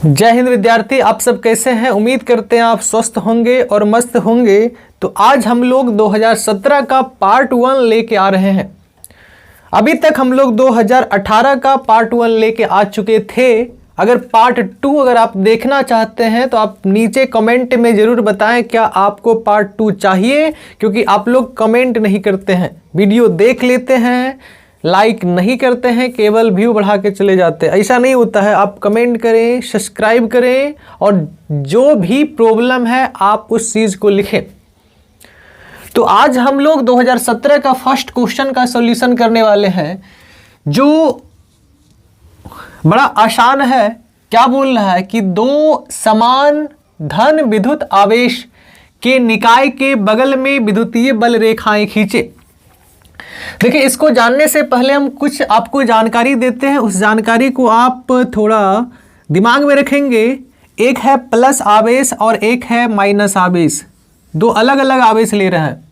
जय हिंद विद्यार्थी, आप सब कैसे हैं। उम्मीद करते हैं आप स्वस्थ होंगे और मस्त होंगे। तो आज हम लोग 2017 का पार्ट 1 लेके आ रहे हैं। अभी तक हम लोग 2018 का पार्ट 1 लेके आ चुके थे। अगर पार्ट 2 अगर आप देखना चाहते हैं तो आप नीचे कमेंट में ज़रूर बताएं क्या आपको पार्ट 2 चाहिए, क्योंकि आप लोग कमेंट नहीं करते हैं, वीडियो देख लेते हैं, लाइक नहीं करते हैं, केवल व्यू बढ़ा के चले जाते हैं। ऐसा नहीं होता है। आप कमेंट करें, सब्सक्राइब करें और जो भी प्रॉब्लम है आप उस चीज़ को लिखें। तो आज हम लोग 2017 का फर्स्ट क्वेश्चन का सॉल्यूशन करने वाले हैं, जो बड़ा आसान है। क्या बोल रहा है कि दो समान धन विद्युत आवेश के निकाय के बगल में विद्युतीय बल रेखाएं खींचे। देखिए, इसको जानने से पहले हम कुछ आपको जानकारी देते हैं। उस जानकारी को आप थोड़ा दिमाग में रखेंगे। एक है प्लस आवेश और एक है माइनस आवेश, दो अलग अलग आवेश ले रहे हैं।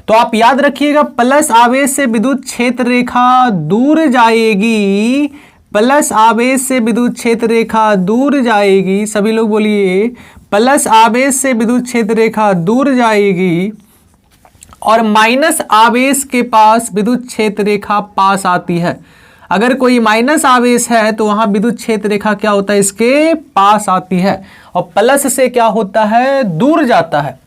तो आप याद रखिएगा, प्लस आवेश से विद्युत क्षेत्र रेखा दूर जाएगी, प्लस आवेश से विद्युत क्षेत्र रेखा दूर जाएगी। सभी लोग बोलिए, प्लस आवेश से विद्युत क्षेत्र रेखा दूर जाएगी और माइनस आवेश के पास विद्युत क्षेत्र रेखा पास आती है। अगर कोई माइनस आवेश है तो वहां विद्युत क्षेत्र रेखा क्या होता है, इसके पास आती है, और प्लस से क्या होता है, दूर जाता है।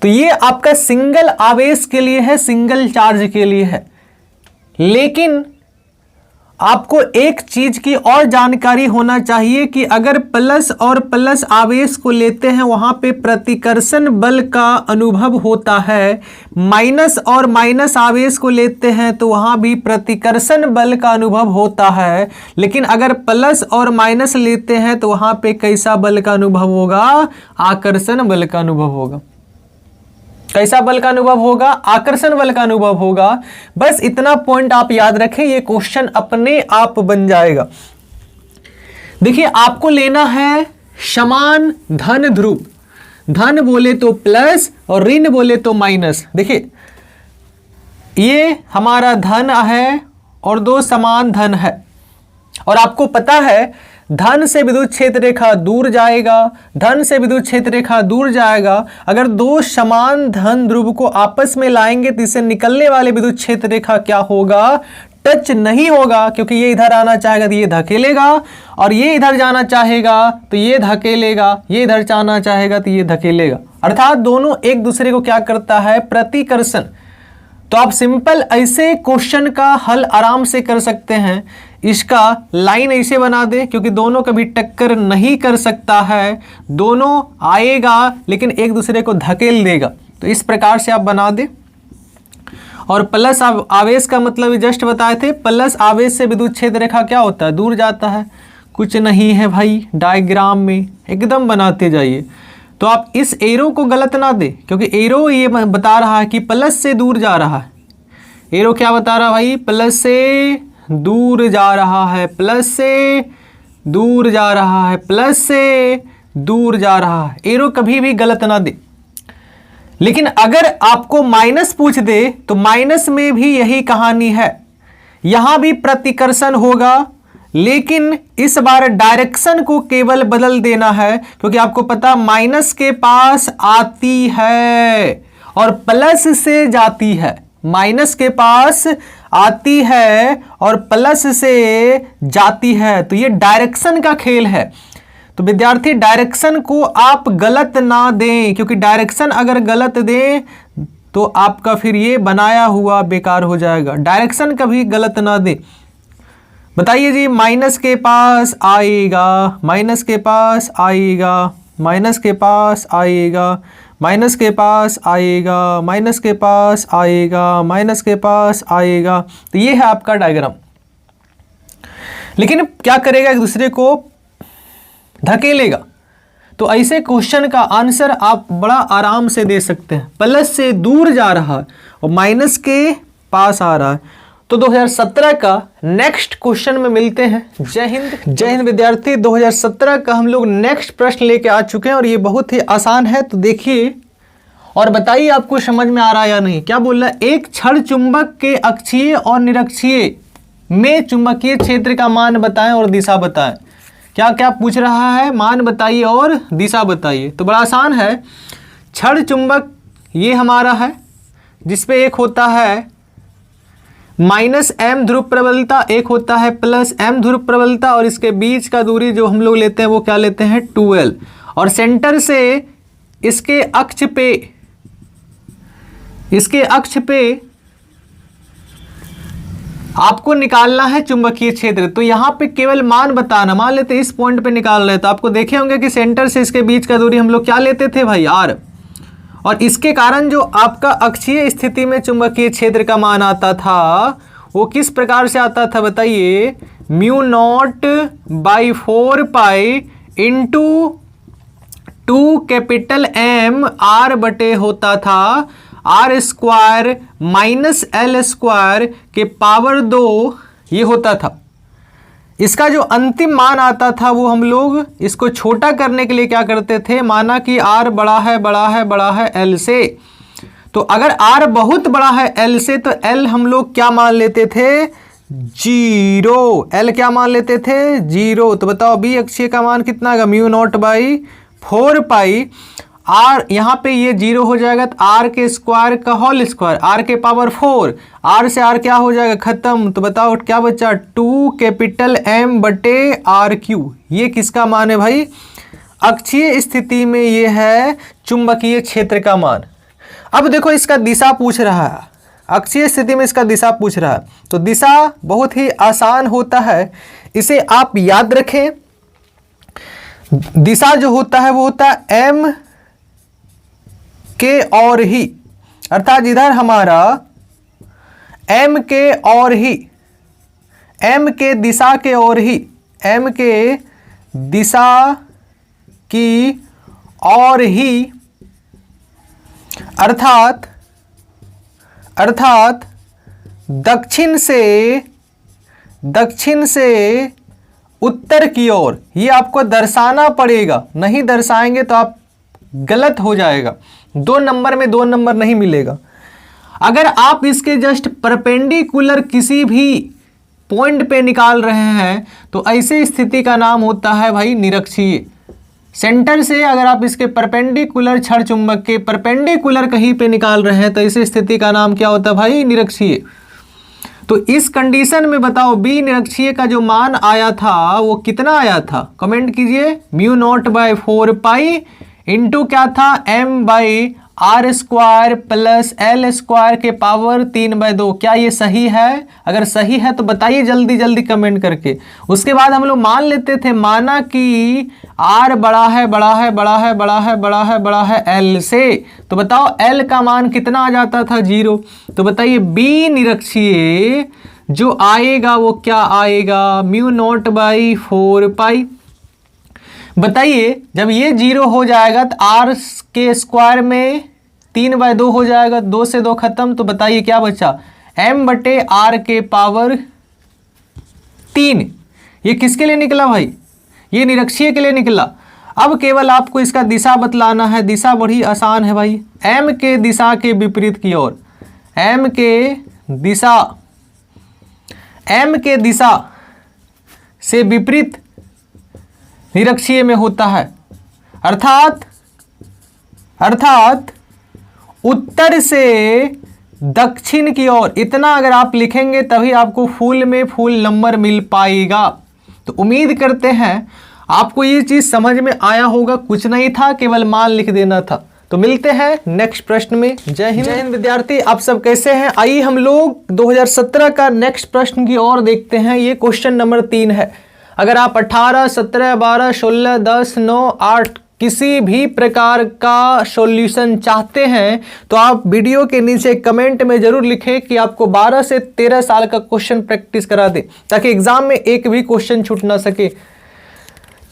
तो ये आपका सिंगल आवेश के लिए है, सिंगल चार्ज के लिए है। लेकिन आपको एक चीज की और जानकारी होना चाहिए कि अगर प्लस और प्लस आवेश को लेते हैं वहां पे प्रतिकर्षण बल का अनुभव होता है, माइनस और माइनस आवेश को लेते हैं तो वहां भी प्रतिकर्षण बल का अनुभव होता है। लेकिन अगर प्लस और माइनस लेते हैं तो वहां पे कैसा बल का अनुभव होगा, आकर्षण बल का अनुभव होगा। कैसा बल का अनुभव होगा, आकर्षण बल का अनुभव होगा। बस इतना पॉइंट आप याद रखें, ये क्वेश्चन अपने आप बन जाएगा। देखिए, आपको लेना है समान धन ध्रुव, धन बोले तो प्लस और ऋण बोले तो माइनस। देखिए, ये हमारा धन है और दो समान धन है, और आपको पता है धन से विद्युत क्षेत्र रेखा दूर जाएगा, धन से विद्युत क्षेत्र रेखा दूर जाएगा। अगर दो समान धन ध्रुव को आपस में लाएंगे तो इससे निकलने वाले विद्युत क्षेत्र रेखा क्या होगा, टच नहीं होगा, क्योंकि ये इधर आना चाहेगा तो ये धकेलेगा, और ये इधर जाना चाहेगा तो ये धकेलेगा, ये इधर जाना चाहेगा तो ये धकेलेगा। अर्थात दोनों एक दूसरे को क्या करता है, प्रतिकर्षण। तो आप सिंपल ऐसे क्वेश्चन का हल आराम से कर सकते हैं। इसका लाइन ऐसे बना दे, क्योंकि दोनों कभी टक्कर नहीं कर सकता है, दोनों आएगा लेकिन एक दूसरे को धकेल देगा। तो इस प्रकार से आप बना दे। और प्लस आवेश का मतलब जस्ट बताए थे, प्लस आवेश से विद्युत क्षेत्र रेखा क्या होता है, दूर जाता है। कुछ नहीं है भाई, डायग्राम में एकदम बनाते जाइए। तो आप इस एरो को गलत ना दे, क्योंकि एरो ये बता रहा है कि प्लस से दूर जा रहा है। एरो क्या बता रहा है भाई, प्लस से दूर जा रहा है, प्लस से दूर जा रहा है, प्लस से दूर जा रहा है। एरो कभी भी गलत ना दे। लेकिन अगर आपको माइनस पूछ दे तो माइनस में भी यही कहानी है, यहां भी प्रतिकर्षण होगा, लेकिन इस बार डायरेक्शन को केवल बदल देना है, क्योंकि आपको पता माइनस के पास आती है और प्लस से जाती है। माइनस के पास आती है और प्लस से जाती है। तो ये डायरेक्शन का खेल है। तो विद्यार्थी, डायरेक्शन को आप गलत ना दें, क्योंकि डायरेक्शन अगर गलत दें तो आपका फिर ये बनाया हुआ बेकार हो जाएगा। डायरेक्शन कभी गलत ना दें। बताइए जी, माइनस के पास आएगा, माइनस के पास आएगा, माइनस के पास आएगा, माइनस के पास आएगा, माइनस के पास आएगा, माइनस के पास आएगा। तो ये है आपका डायग्राम। लेकिन क्या करेगा, एक दूसरे को धकेलेगा। तो ऐसे क्वेश्चन का आंसर आप बड़ा आराम से दे सकते हैं। प्लस से दूर जा रहा है और माइनस के पास आ रहा है। तो 2017 का नेक्स्ट क्वेश्चन में मिलते हैं। जय हिंद। जय हिंद विद्यार्थी, 2017 का हम लोग नेक्स्ट प्रश्न लेके आ चुके हैं और ये बहुत ही आसान है। तो देखिए और बताइए आपको समझ में आ रहा है या नहीं। क्या बोल रहा है, एक क्षण चुंबक के अक्षीय और निरक्षीय में चुंबकीय क्षेत्र का मान बताएं और दिशा बताएं। क्या क्या पूछ रहा है, मान बताइए और दिशा बताइए। तो बड़ा आसान है, क्षण चुंबक ये हमारा है जिसपे एक होता है -m ध्रुव प्रबलता, एक होता है +m ध्रुव प्रबलता, और इसके बीच का दूरी जो हम लोग लेते हैं वो क्या लेते हैं 2l, और सेंटर से इसके अक्ष पे आपको निकालना है चुंबकीय क्षेत्र। तो यहाँ पे केवल मान बताना, मान लेते इस पॉइंट पे निकाल रहे, तो आपको देखे होंगे कि सेंटर से इसके बीच का दूरी हम लोग क्या लेते थे भाई r, और इसके कारण जो आपका अक्षीय स्थिति में चुंबकीय क्षेत्र का मान आता था वो किस प्रकार से आता था बताइए, μ0/4 पाई इंटू 2 M r बटे होता था r square minus l square के पावर 2 ये होता था। इसका जो अंतिम मान आता था वो हम लोग इसको छोटा करने के लिए क्या करते थे, माना कि r बड़ा है l से, तो अगर r बहुत बड़ा है l से तो l हम लोग क्या मान लेते थे 0, l क्या मान लेते थे 0। तो बताओ b अक्षीय का मान कितना होगा, μ0/4 पाई r, यहाँ पे ये 0 हो जाएगा तो r के स्क्वायर का होल स्क्वायर, r के पावर 4, r से r क्या हो जाएगा खत्म। तो बताओ क्या बचा, 2 M बटे r3। ये किसका मान है भाई, अक्षीय स्थिति में ये है चुंबकीय क्षेत्र का मान। अब देखो इसका दिशा पूछ रहा है, अक्षीय स्थिति में इसका दिशा पूछ रहा है, तो दिशा बहुत ही आसान होता है, इसे आप याद रखें। दिशा जो होता है वो होता है m के और ही, अर्थात इधर हमारा m के और ही, m के दिशा के और ही, m के दिशा की और ही, अर्थात दक्षिण से उत्तर की ओर, ये आपको दर्शाना पड़ेगा, नहीं दर्शाएंगे तो आप गलत हो जाएगा, 2 नंबर में 2 नंबर नहीं मिलेगा। अगर आप इसके जस्ट परपेंडिकुलर किसी भी पॉइंट पे निकाल रहे हैं तो ऐसे स्थिति का नाम होता है भाई निरक्षीय। सेंटर से अगर आप इसके परपेंडिकुलर क्षण चुंबक के परपेंडिकुलर कहीं पे निकाल रहे हैं तो ऐसे स्थिति का नाम क्या होता है भाई निरक्षीय। तो इस कंडीशन में बताओ बी निरक्षीय का जो मान आया था वो कितना आया था, कमेंट कीजिए। μ0/4 पाई इंटू क्या था m/r square plus l square के पावर 3/2। क्या ये सही है? अगर सही है तो बताइए जल्दी जल्दी कमेंट करके। उसके बाद हम लोग मान लेते थे, माना कि r बड़ा है l से, तो बताओ l का मान कितना आ जाता था 0। तो बताइए b निरक्षीय जो आएगा वो क्या आएगा, μ0/4 पाई। बताइए जब ये 0 हो जाएगा तो r के स्क्वायर में 3/2 हो जाएगा, 2 से 2 खत्म। तो बताइए क्या बचा, m/r के पावर 3। ये किसके लिए निकला भाई, ये निरक्षीय के लिए निकला। अब केवल आपको इसका दिशा बतलाना है, दिशा बड़ी आसान है भाई, m के दिशा के विपरीत की ओर, m के दिशा से विपरीत निरक्षीय में होता है, अर्थात उत्तर से दक्षिण की ओर। इतना अगर आप लिखेंगे तभी आपको फुल में फुल नंबर मिल पाएगा। तो उम्मीद करते हैं आपको ये चीज समझ में आया होगा, कुछ नहीं था, केवल मान लिख देना था। तो मिलते हैं नेक्स्ट प्रश्न में। जय हिंद विद्यार्थी, आप सब कैसे हैं। आइए हम लोग 2017 का नेक्स्ट प्रश्न की ओर देखते हैं। ये क्वेश्चन नंबर 3 है। अगर आप 18, 17, 12, 16, 10, 9, 8 किसी भी प्रकार का सॉल्यूशन चाहते हैं तो आप वीडियो के नीचे कमेंट में जरूर लिखें कि आपको 12 से 13 साल का क्वेश्चन प्रैक्टिस करा दे, ताकि एग्जाम में एक भी क्वेश्चन छूट ना सके।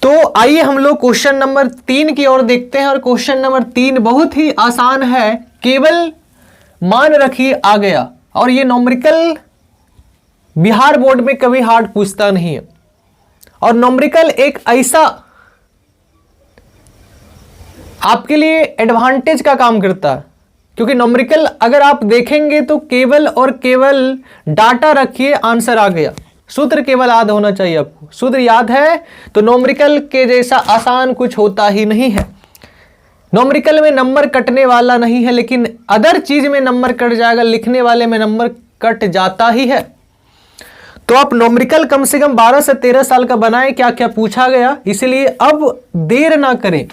तो आइए हम लोग क्वेश्चन नंबर 3 की ओर देखते हैं। और क्वेश्चन नंबर 3 बहुत ही आसान है, केवल मान रखिए आ गया। और ये नॉमरिकल बिहार बोर्ड में कभी हार्ड पूछता नहीं है। और नॉमरिकल एक ऐसा आपके लिए एडवांटेज का काम करता है, क्योंकि नॉमरिकल अगर आप देखेंगे तो केवल और केवल डाटा रखिए, आंसर आ गया। सूत्र केवल याद होना चाहिए आपको। सूत्र याद है तो न्यूमेरिकल के जैसा आसान कुछ होता ही नहीं है। न्यूमेरिकल में नंबर कटने वाला नहीं है, लेकिन अदर चीज में नंबर कट जाएगा, लिखने वाले में नंबर कट जाता ही है। तो आप न्यूमेरिकल कम से कम 12 से 13 साल का बनाएं, क्या क्या पूछा गया, इसलिए अब देर ना करें,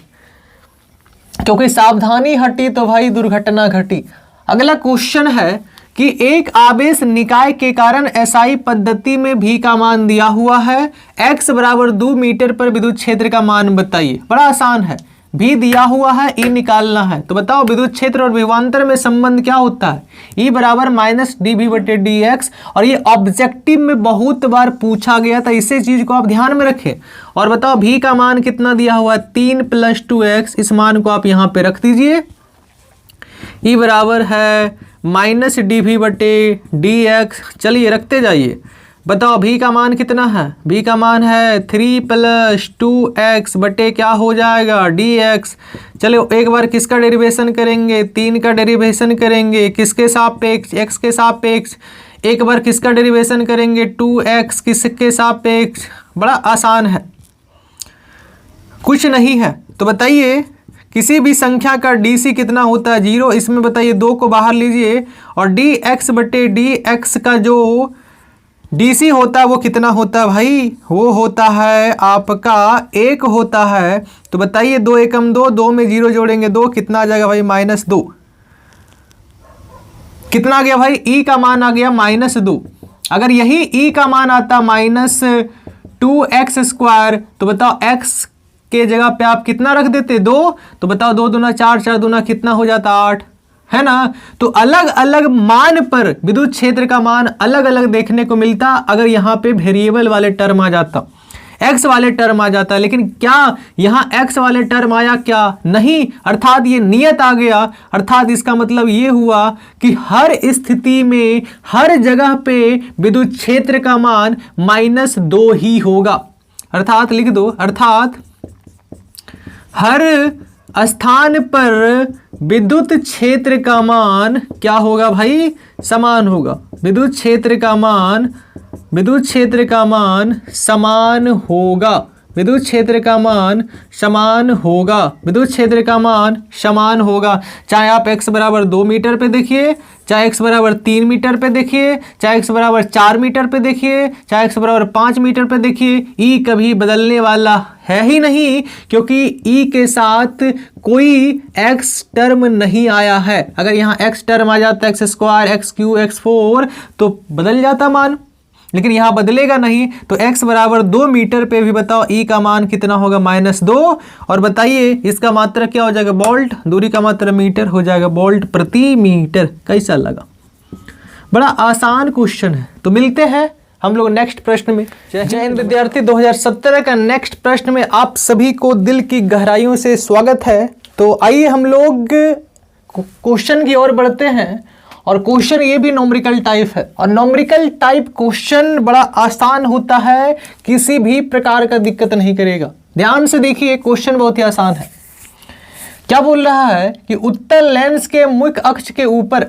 क्योंकि सावधानी हटी तो भाई दुर्घटना घटी। अगला क्वेश्चन है कि एक आवेश निकाय के कारण एसआई पद्धति में v का मान दिया हुआ है, x बराबर 2 मीटर पर विद्युत क्षेत्र का मान बताइए। बड़ा आसान है, v दिया हुआ है, E निकालना है। तो बताओ विद्युत क्षेत्र और विभवांतर में संबंध क्या होता है? E बराबर -dv/dx। और ये ऑब्जेक्टिव में बहुत बार पूछा गया था, इसी चीज को आप ध्यान में रखें। और बताओ v का मान कितना दिया हुआ है? 3 + 2x। इस मान को आप यहाँ पे रख दीजिए। E बराबर है -dv/dx। चलिए रखते जाइए। बताओ v का मान कितना है? v का मान है 3 + 2x बटे क्या हो जाएगा? dx। चलो एक बार किसका डेरिवेशन करेंगे? 3 का डेरिवेशन करेंगे। किसके सापेक्ष? x के सापेक्ष। एक बार किसका डेरिवेशन करेंगे? 2x किसके सापेक्ष। बड़ा आसान है, कुछ नहीं है। तो बताइए किसी भी संख्या का dc कितना होता है? 0। इसमें बताइए 2 को बाहर लीजिए और dx/dx का जो dc होता है वो कितना होता है भाई? वो होता है आपका 1 होता है। तो बताइए 2 एकम 2, 2 में 0 जोड़ेंगे 2, कितना आ जाएगा भाई? -2। कितना आ गया भाई? e का मान आ गया -2। अगर यही e का मान आता -2x², तो बताओ x के जगह पे आप कितना रख देते? 2। तो बताओ 2 दूना 4, 4 दूना कितना हो जाता? 8, है ना। तो अलग अलग मान पर विद्युत क्षेत्र का मान अलग अलग देखने को मिलता अगर यहाँ पे वेरिएबल वाले टर्म आ जाता, x वाले टर्म आ जाता। लेकिन क्या यहाँ x वाले टर्म आया? क्या नहीं, अर्थात ये नियत आ गया। अर्थात इसका मतलब ये हुआ कि हर स्थिति में हर जगह पे विद्युत क्षेत्र का मान -2 ही होगा। अर्थात लिख दो, अर्थात हर स्थान पर विद्युत क्षेत्र का मान क्या होगा भाई? समान होगा। विद्युत क्षेत्र का मान समान होगा। विद्युत क्षेत्र का मान समान होगा। विद्युत क्षेत्र का मान समान होगा। चाहे आप x बराबर 2 मीटर पे देखिए, चाहे x बराबर 3 मीटर पे देखिए, चाहे x बराबर 4 मीटर पे देखिए, चाहे x बराबर 5 मीटर पे देखिए, e कभी बदलने वाला है ही नहीं, क्योंकि e के साथ कोई x टर्म नहीं आया है। अगर यहाँ x टर्म आ जाता x², x3, x4 तो बदल जाता मान, लेकिन यहाँ बदलेगा नहीं। तो x बराबर 2 मीटर पे भी बताओ e का मान कितना होगा? -2। और बताइए इसका मात्रा क्या हो जाएगा? वोल्ट। दूरी का मात्रा मीटर हो जाएगा, वोल्ट प्रति मीटर। कैसा लगा? बड़ा आसान क्वेश्चन है। तो मिलते हैं हम लोग नेक्स्ट प्रश्न में। जय हिंद विद्यार्थी, 2017 का नेक्स्ट प्रश्न में आप सभी को दिल की गहराइयों से स्वागत है। तो आइए हम लोग क्वेश्चन की ओर बढ़ते हैं। और क्वेश्चन ये भी न्यूमेरिकल टाइप है, और न्यूमेरिकल टाइप क्वेश्चन बड़ा आसान होता है, किसी भी प्रकार का दिक्कत नहीं करेगा। ध्यान से देखिए, क्वेश्चन बहुत ही आसान है। क्या बोल रहा है कि उत्तल लेंस के मुख्य अक्ष के ऊपर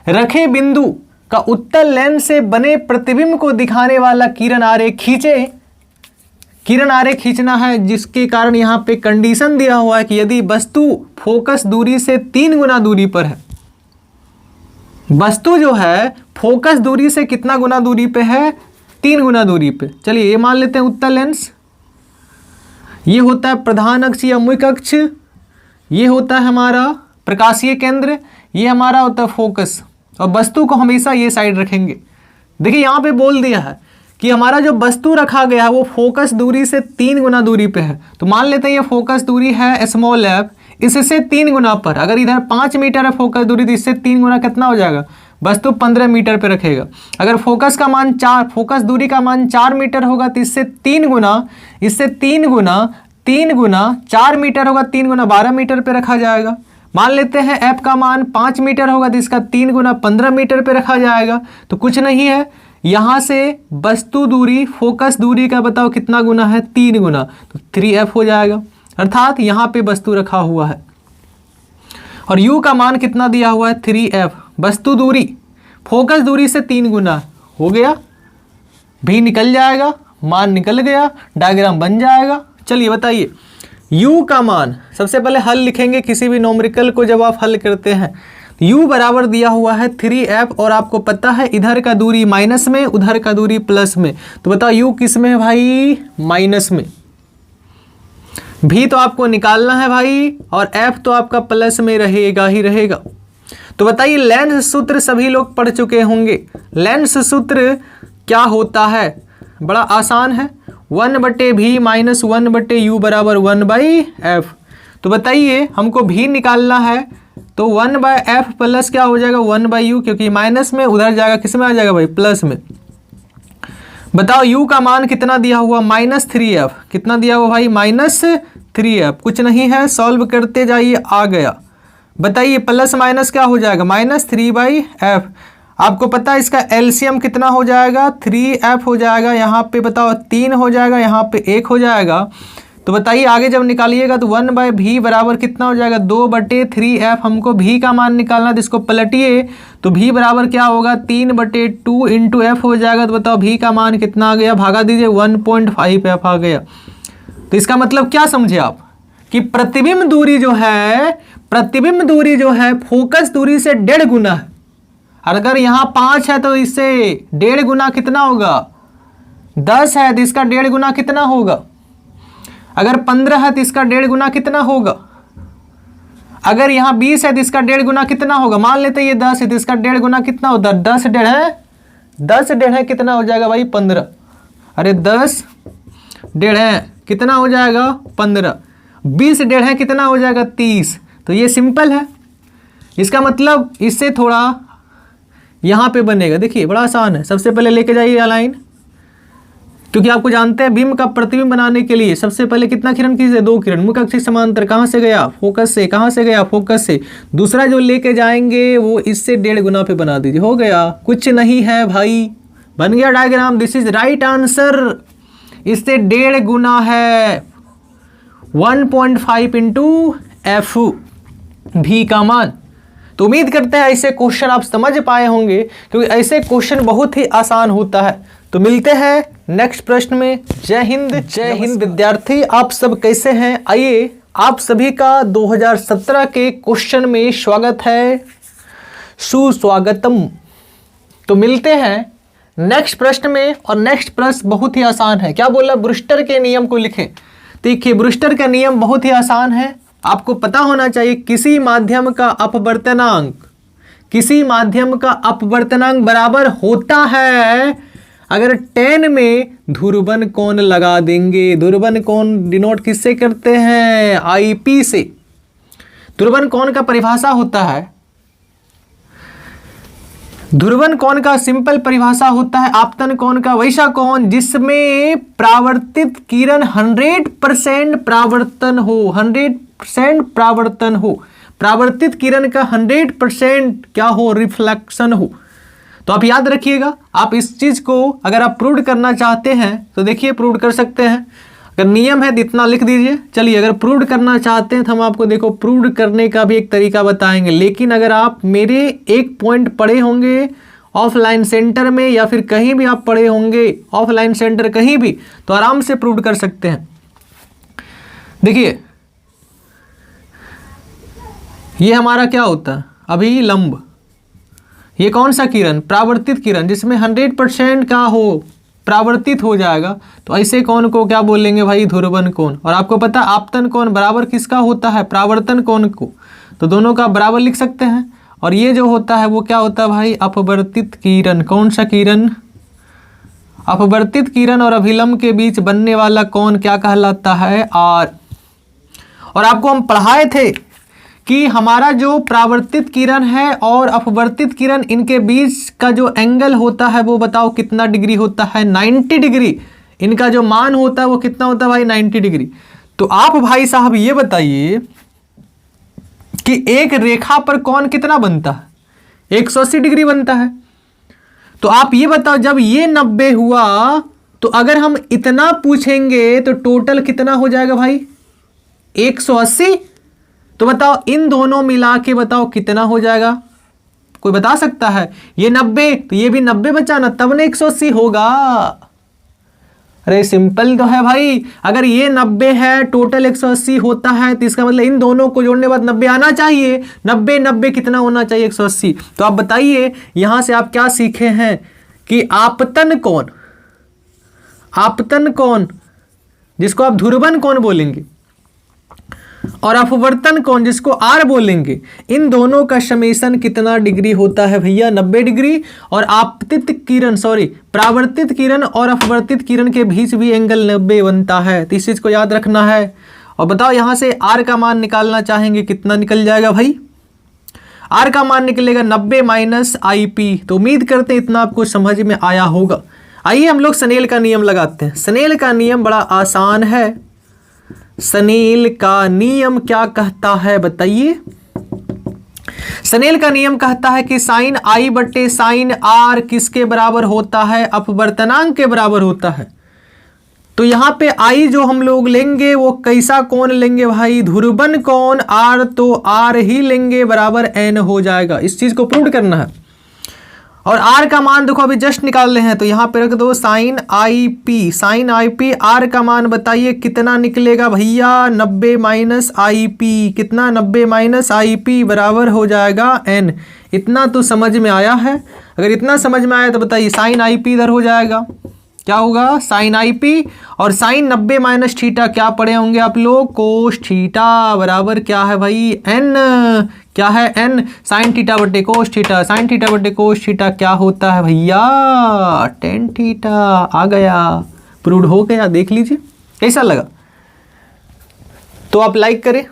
रखे बिंदु का उत्तल लेंस से बने प्रतिबिंब को दिखाने वाला किरण आरेख खींचे। किरण आरेख खींचना है, जिसके कारण यहाँ पे कंडीशन दिया हुआ है कि यदि वस्तु फोकस दूरी से 3 गुना दूरी पर है। वस्तु जो है फोकस दूरी से कितना गुना दूरी पे है? 3 गुना दूरी पे। चलिए ये मान लेते हैं उत्तल लेंस। ये होता है प्रधान अक्ष या मुख्य अक्ष, ये होता है हमारा प्रकाशीय केंद्र, ये हमारा होता है फोकस। और वस्तु को हमेशा ये साइड रखेंगे। देखिए यहाँ पे बोल दिया है कि हमारा जो वस्तु रखा गया है वो फोकस दूरी से 3 गुना दूरी पे है। तो मान लेते हैं ये फोकस दूरी है स्मॉल f, इससे 3 गुना पर। अगर इधर 5 मीटर है फोकस दूरी, तो इससे 3 गुना कितना हो जाएगा? वस्तु 15 मीटर पे रखेगा। अगर फोकस दूरी का मान 4 मीटर होगा, तो इससे 3 गुना 4 मीटर होगा, 3 गुना 12 मीटर पे रखा जाएगा। मान लेते हैं f का मान 5 मीटर होगा, तो इसका 3 गुना 15 मीटर पे रखा जाएगा। तो कुछ नहीं है, यहाँ से वस्तु दूरी फोकस दूरी का बताओ कितना गुना है? 3 गुना, तो 3f हो जाएगा। अर्थात यहाँ पे वस्तु रखा हुआ है और u का मान कितना दिया हुआ है? 3f। वस्तु दूरी फोकस दूरी से 3 गुना हो गया। भी निकल जाएगा, मान निकल गया, डायग्राम बन जाएगा। चलिए बताइए u का मान, सबसे पहले हल लिखेंगे किसी भी न्यूमेरिकल को जब आप हल करते हैं। u बराबर दिया हुआ है 3f और आपको पता है इधर का दूरी माइनस में, उधर का दूरी प्लस में। तो बताओ u किस में है भाई? माइनस में। भी तो आपको निकालना है भाई, और f तो आपका प्लस में रहेगा ही रहेगा। तो बताइए लेंस सूत्र सभी लोग पढ़ चुके होंगे। लेंस सूत्र क्या होता है? बड़ा आसान है, 1/v माइनस 1/u बराबर 1/f। तो बताइए हमको भी निकालना है, तो 1/f प्लस क्या हो जाएगा? 1/u, क्योंकि माइनस में उधर जाएगा, किस में आ जाएगा भाई? प्लस में। बताओ u का मान कितना दिया हुआ? -3f। कितना दिया हुआ भाई? -3f। कुछ नहीं है, सॉल्व करते जाइए, आ गया। बताइए प्लस माइनस क्या हो जाएगा? -3/f। आपको पता है इसका एलसीएम कितना हो जाएगा? 3f हो जाएगा। यहाँ पे बताओ 3 हो जाएगा, यहाँ पे 1 हो जाएगा। तो बताइए आगे जब निकालिएगा तो 1/v बराबर कितना हो जाएगा? 2/3f। हमको v का मान निकालना, तो इसको पलटिए तो v बराबर क्या होगा? 3/2 इंटू f हो जाएगा। तो बताओ v का मान कितना आ गया? भागा दीजिए, 1.5f आ गया। तो इसका मतलब क्या समझे आप? कि प्रतिबिंब दूरी जो है फोकस दूरी से 1.5 गुना है। अगर यहाँ 5 है तो इससे 1.5 गुना कितना होगा? 10 है तो इसका 1.5 गुना कितना होगा? अगर 15 है तो इसका 1.5 गुना कितना होगा? अगर यहाँ 20 है तो इसका 1.5 गुना कितना होगा? मान लेते ये 10 है तो इसका 1.5 गुना कितना होता है? 10 1.5 है, 10 1.5 है, कितना हो जाएगा भाई? 15। अरे 10 1.5 है, कितना हो जाएगा? 15। 20 1.5 है, कितना हो जाएगा? 30। तो ये सिंपल है। इसका मतलब इससे थोड़ा यहाँ पे बनेगा। देखिए बड़ा आसान है। सबसे पहले लेके जाइए लाइन, क्योंकि आपको जानते हैं बीम का प्रतिबिंब बनाने के लिए सबसे पहले कितना किरण खींचे? 2 किरण। मुख्य अक्ष समांतर कहाँ से गया? फोकस से। कहाँ से गया? फोकस से। दूसरा जो लेके जाएंगे वो इससे 1.5 गुना पे बना दीजिए, हो गया। कुछ नहीं है भाई, बन गया diagram. This is right answer. इससे 1.5 गुना है, 1.5 इंटू एफ भी का मान। तो उम्मीद करते हैं ऐसे क्वेश्चन आप समझ पाए होंगे, क्योंकि ऐसे क्वेश्चन बहुत ही आसान होता है। तो मिलते हैं नेक्स्ट प्रश्न में। जय हिंद। जय हिंद विद्यार्थी, आप सब कैसे हैं? आइए आप सभी का 2017 के क्वेश्चन में स्वागत है, सुस्वागतम। तो मिलते हैं नेक्स्ट प्रश्न में, और नेक्स्ट प्रश्न बहुत ही आसान है। क्या बोला? ब्रूस्टर के नियम को लिखें। देखिए ब्रूस्टर का नियम बहुत ही आसान है, आपको पता होना चाहिए। किसी माध्यम का अपवर्तनांक बराबर होता है अगर tan में ध्रुवन कोण लगा देंगे। ध्रुवन कोण डिनोट किससे करते हैं? IP से। ध्रुवन कोण का परिभाषा होता है, ध्रुवन कोण का सिंपल परिभाषा होता है आपतन कोण का वैसा कोण जिसमें परावर्तित किरण 100% परावर्तन हो। 100% परावर्तन हो। परावर्तित किरण का 100% क्या हो? रिफ्लेक्शन हो। तो आप याद रखिएगा, आप इस चीज को अगर आप प्रूव करना चाहते हैं तो देखिए प्रूव कर सकते हैं। अगर नियम है तो इतना लिख दीजिए। चलिए अगर प्रूव करना चाहते हैं तो हम आपको देखो प्रूव करने का भी एक तरीका बताएंगे। लेकिन अगर आप मेरे एक पॉइंट पढ़े होंगे ऑफलाइन सेंटर में, या फिर कहीं भी आप पढ़े होंगे ऑफलाइन सेंटर कहीं भी, तो आराम से प्रूव कर सकते हैं। देखिए ये हमारा क्या होता है? अभिलंब। ये कौन सा किरण? परावर्तित किरण, जिसमें 100% का हो, परावर्तित हो जाएगा। तो ऐसे कोण को क्या बोलेंगे भाई? ध्रुवन कोण। और आपको पता आपतन कोण बराबर किसका होता है? परावर्तन कोण को। तो दोनों का बराबर लिख सकते हैं। और ये जो होता है वो क्या होता है भाई? अपवर्तित किरण। कौन सा किरण? अपवर्तित किरण और अभिलंब के बीच बनने वाला कोण क्या कहलाता है? आर। और आपको हम पढ़ाए थे कि हमारा जो परावर्तित किरण है और अपवर्तित किरण, इनके बीच का जो एंगल होता है वो बताओ कितना डिग्री होता है? 90 डिग्री। इनका जो मान होता है वो कितना होता है भाई? 90 डिग्री। तो आप भाई साहब ये बताइए कि एक रेखा पर कोण कितना बनता है? 180 डिग्री बनता है। तो आप ये बताओ जब ये 90 हुआ तो अगर हम इतना पूछेंगे तो टोटल कितना हो जाएगा भाई? 180। तो बताओ इन दोनों मिला के बताओ कितना हो जाएगा? कोई बता सकता है? ये 90 तो ये भी 90 बचा ना, तब ना 180 होगा। अरे सिंपल तो है भाई, अगर ये 90 है, टोटल 180 होता है, तो इसका मतलब इन दोनों को जोड़ने के बाद 90 आना चाहिए। 90 90 कितना होना चाहिए? 180। तो आप बताइए यहां से आप क्या सीखे हैं कि आपतन कोण, आपतन कोण जिसको आप ध्रुवन कोण बोलेंगे, और अपवर्तन कोण जिसको आर बोलेंगे, इन दोनों का समेशन कितना डिग्री होता है भैया? 90 डिग्री। और आपतित किरण, सॉरी, परावर्तित किरण और अपवर्तित किरण के बीच भी एंगल 90 बनता है। तो इस चीज को याद रखना है। और बताओ यहां से आर का मान निकालना चाहेंगे, कितना निकल जाएगा भाई? आर का मान निकलेगा 90 माइनस IP। तो उम्मीद करते हैं इतना आपको समझ में आया होगा। आइए हम लोग स्नेल का नियम लगाते हैं। स्नेल का नियम बड़ा आसान है। स्नेल का नियम क्या कहता है बताइए? स्नेल का नियम कहता है कि साइन I बटे साइन R किसके बराबर होता है? अपवर्तनांक के बराबर होता है। तो यहां पे I जो हम लोग लेंगे वो कैसा कोण लेंगे भाई? ध्रुवन कोण। R तो R ही लेंगे, बराबर N हो जाएगा। इस चीज को प्रूव करना है। और R का मान देखो अभी जस्ट निकाल रहे हैं, तो यहां पे रख दो sine IP। Sine IP R का मान बताइए कितना निकलेगा भैया? 90 माइनस IP। कितना? 90 माइनस IP बराबर हो जाएगा N। इतना तो समझ में आया है? अगर इतना समझ में आया तो बताइए साइन IP इधर हो जाएगा, क्या होगा? Sine IP। और साइन 90 माइनस थीटा क्या पढ़े होंगे आप लोग? कोस थीटा बराबर क्या है भाई? N। क्या है? N। साइन थीटा बटे कोस थीटा। साइन थीटा बटे कोस थीटा क्या होता है भैया? Tan theta. आ गया, प्रूव हो गया। देख लीजिए कैसा लगा। तो आप लाइक करें।